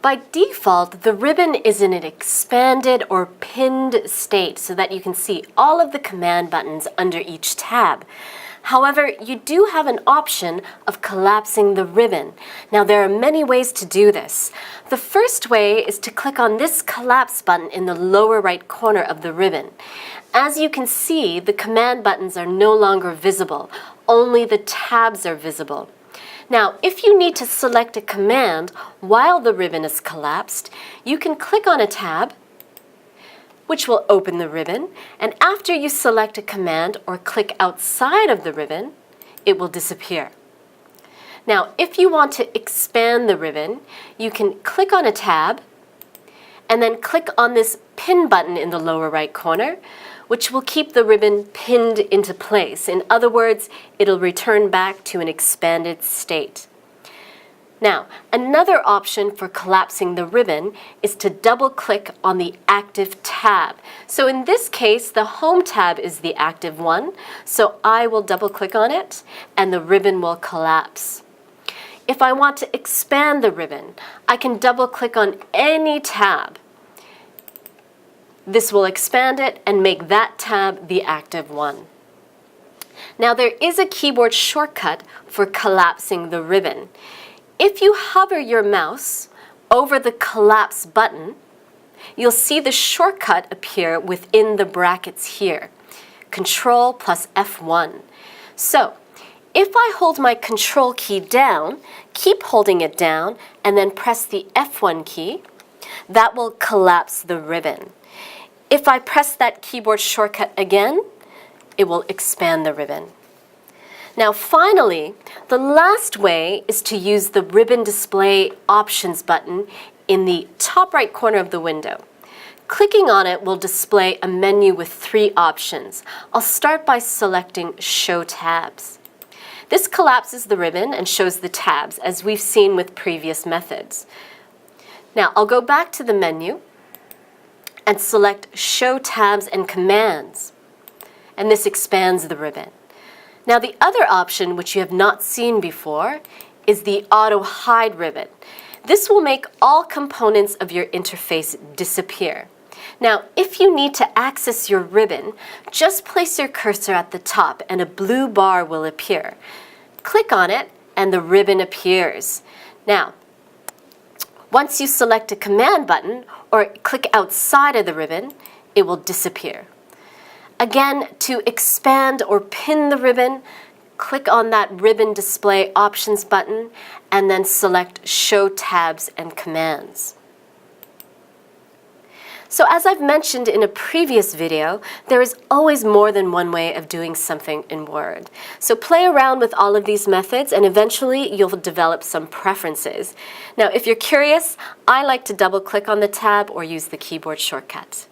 By default, the ribbon is in an expanded or pinned state so that you can see all of the command buttons under each tab. However, you do have an option of collapsing the ribbon. Now, there are many ways to do this. The first way is to click on this collapse button in the lower right corner of the ribbon. As you can see, the command buttons are no longer visible. Only the tabs are visible. Now, if you need to select a command while the ribbon is collapsed, you can click on a tab, which will open the ribbon, and after you select a command or click outside of the ribbon, it will disappear. Now, if you want to expand the ribbon, you can click on a tab and then click on this pin button in the lower right corner, which will keep the ribbon pinned into place. In other words, it'll return back to an expanded state. Now, another option for collapsing the ribbon is to double-click on the active tab. So in this case, the Home tab is the active one, so I will double-click on it, and the ribbon will collapse. If I want to expand the ribbon, I can double-click on any tab. This will expand it and make that tab the active one. Now, there is a keyboard shortcut for collapsing the ribbon. If you hover your mouse over the collapse button, you'll see the shortcut appear within the brackets here, Control plus F1. So, if I hold my Control key down, keep holding it down, and then press the F1 key, that will collapse the ribbon. If I press that keyboard shortcut again, it will expand the ribbon. Now finally, the last way is to use the Ribbon Display Options button in the top right corner of the window. Clicking on it will display a menu with 3 options. I'll start by selecting Show Tabs. This collapses the ribbon and shows the tabs, as we've seen with previous methods. Now I'll go back to the menu and select Show Tabs and Commands, and this expands the ribbon. Now the other option, which you have not seen before, is the Auto Hide ribbon. This will make all components of your interface disappear. Now, if you need to access your ribbon, just place your cursor at the top and a blue bar will appear. Click on it and the ribbon appears. Now, once you select a command button or click outside of the ribbon, it will disappear. Again, to expand or pin the ribbon, click on that Ribbon Display Options button and then select Show Tabs and Commands. So as I've mentioned in a previous video, there is always more than one way of doing something in Word. So play around with all of these methods and eventually you'll develop some preferences. Now, if you're curious, I like to double-click on the tab or use the keyboard shortcut.